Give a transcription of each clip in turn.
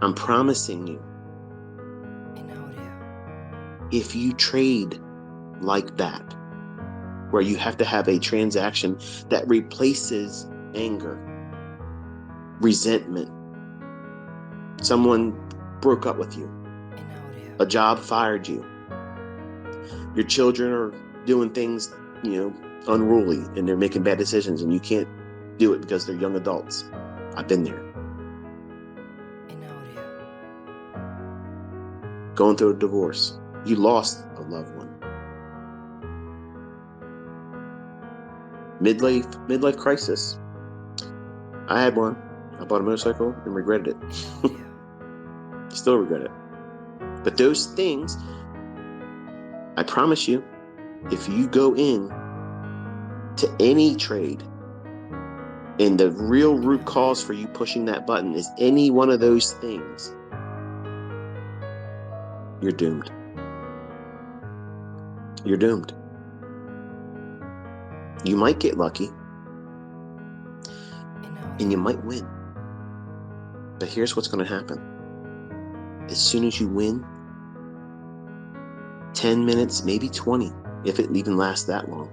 I'm promising you, if you trade like that, where you have to have a transaction that replaces anger, resentment, someone broke up with you, a job fired you, your children are doing things, unruly, and they're making bad decisions, and you can't do it because they're young adults. I've been there. Going through a divorce. You lost a loved one. Midlife crisis. I had one. I bought a motorcycle and regretted it. Still regret it. But those things, I promise you, if you go in to any trade and the real root cause for you pushing that button is any one of those things, you're doomed. You're doomed. You might get lucky and you might win. But here's what's going to happen. As soon as you win, 10 minutes, maybe 20, if it even lasts that long,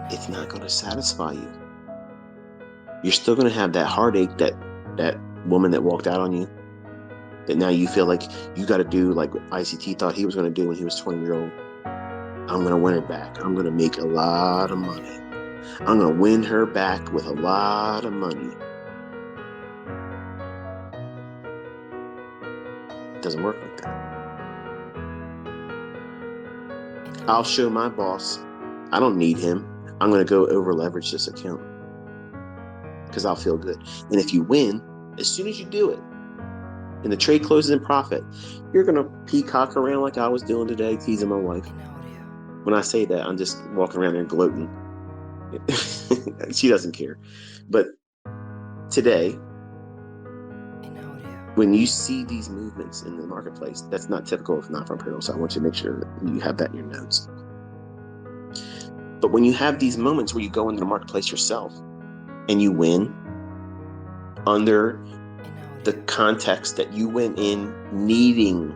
it's not going to satisfy you. You're still going to have that heartache, that woman that walked out on you, that now you feel like you got to do like ICT thought he was going to do when he was 20-year-old. I'm going to win her back. I'm going to make a lot of money. I'm going to win her back with a lot of money. It doesn't work like that. I'll show my boss I don't need him. I'm going to go over leverage this account because I'll feel good. And if you win, as soon as you do it, and the trade closes in profit, you're going to peacock around like I was doing today, teasing my wife. When I say that, I'm just walking around there gloating. She doesn't care. But today, when you see these movements in the marketplace, that's not typical of non-farm payroll, so I want you to make sure that you have that in your notes. But when you have these moments where you go into the marketplace yourself and you win under the context that you went in needing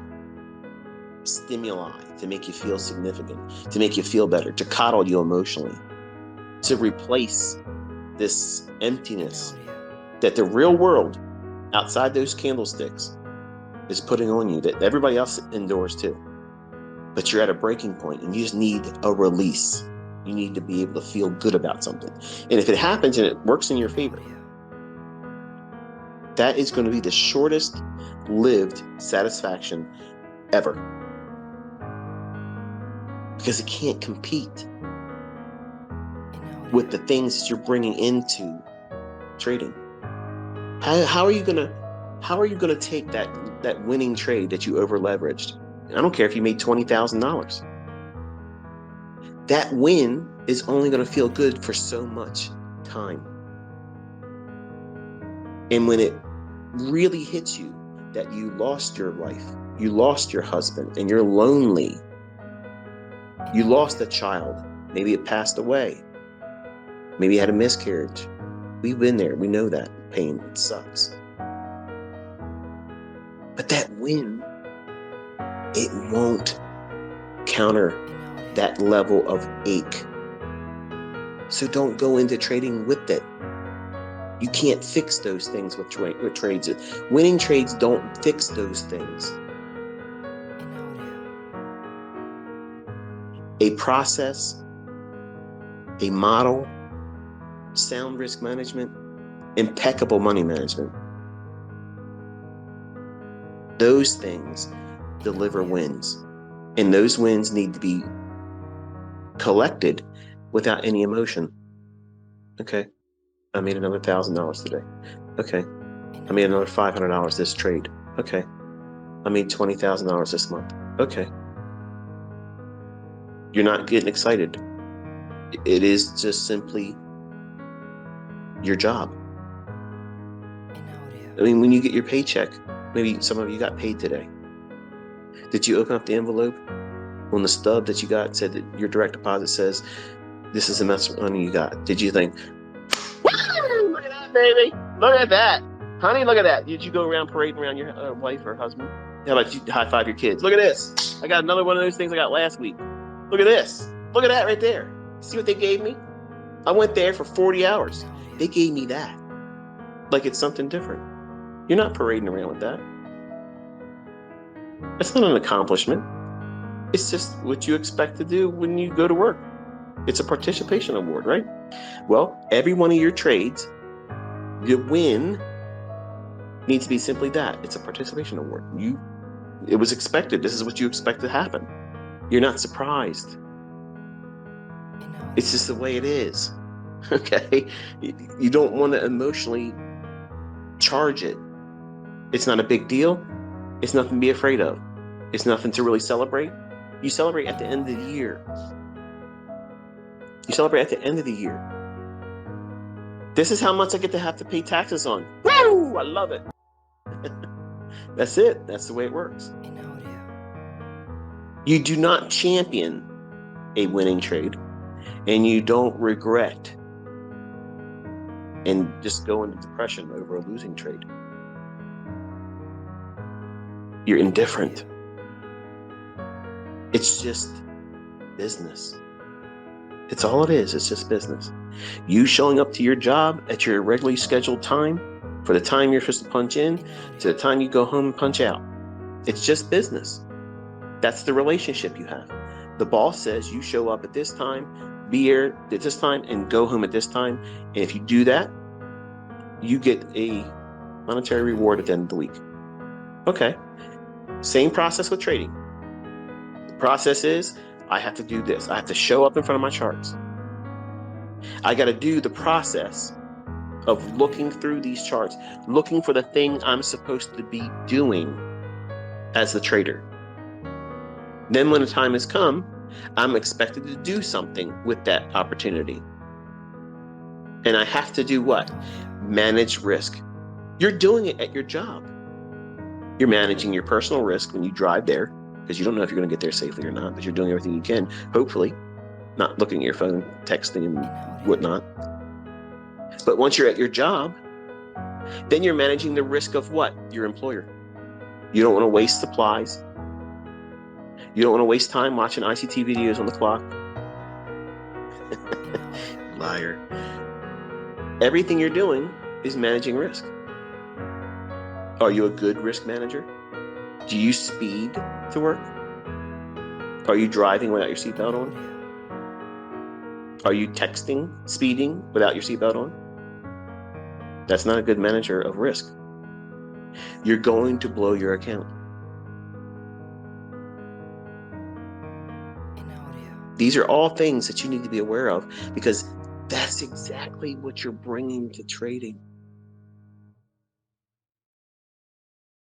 stimuli to make you feel significant, to make you feel better, to coddle you emotionally, to replace this emptiness that the real world outside those candlesticks is putting on you, that everybody else endures too. But you're at a breaking point and you just need a release. You need to be able to feel good about something. And if it happens and it works in your favor, that is going to be the shortest lived satisfaction ever. Because it can't compete with the things that you're bringing into trading. How are you gonna take that winning trade that you over leveraged? I don't care if you made $20,000. That win is only going to feel good for so much time. And when it really hits you that you lost your wife, you lost your husband, and you're lonely, you lost a child, maybe it passed away, maybe you had a miscarriage. We've been there. We know that pain. It sucks. But that win, it won't counter that level of ache. So don't go into trading with it. You can't fix those things with trades. Winning trades don't fix those things. A process, a model, sound risk management, impeccable money management. Those things deliver wins. And those wins need to be collected without any emotion. Okay, I made another $1,000 today. Okay, I made another $500 this trade. Okay, I made $20,000 this month. Okay. You're not getting excited. It is just simply your job. I mean, when you get your paycheck, maybe some of you got paid today. Did you open up the envelope on the stub that you got, said that your direct deposit says, this is the amount of money you got? Did you think, wow, look at that, baby. Look at that. Honey, look at that. Did you go around parading around your wife or husband? How about you high five your kids? Look at this. I got another one of those things I got last week. Look at this. Look at that right there. See what they gave me? I went there for 40 hours. They gave me that. Like it's something different. You're not parading around with that. That's not an accomplishment. It's just what you expect to do when you go to work. It's a participation award, right? Well, every one of your trades, the win needs to be simply that. It's a participation award. It was expected. This is what you expect to happen. You're not surprised. It's just the way it is. Okay? You don't want to emotionally charge it. It's not a big deal. It's nothing to be afraid of. It's nothing to really celebrate. You celebrate at the end of the year. You celebrate at the end of the year. This is how much I get to have to pay taxes on. Woo! I love it. That's it. That's the way it works. You do not champion a winning trade, and you don't regret and just go into depression over a losing trade. You're indifferent. It's just business. It's all it is. It's just business. You showing up to your job at your regularly scheduled time, for the time you're supposed to punch in, to the time you go home and punch out. It's just business. That's the relationship you have. The boss says you show up at this time, be here at this time, and go home at this time. And if you do that, you get a monetary reward at the end of the week. Okay. Same process with trading. The process is, I have to do this. I have to show up in front of my charts. I got to do the process of looking through these charts, looking for the thing I'm supposed to be doing as the trader. Then when the time has come, I'm expected to do something with that opportunity. And I have to do what? Manage risk. You're doing it at your job. You're managing your personal risk when you drive there, because you don't know if you're going to get there safely or not, but you're doing everything you can, hopefully, not looking at your phone, texting and whatnot. But once you're at your job, then you're managing the risk of what? Your employer. You don't want to waste supplies. You don't want to waste time watching ICT videos on the clock. Liar. Everything you're doing is managing risk. Are you a good risk manager? Do you speed to work? Are you driving without your seatbelt on? Are you texting, speeding without your seatbelt on? That's not a good manager of risk. You're going to blow your account. These are all things that you need to be aware of, because that's exactly what you're bringing to trading.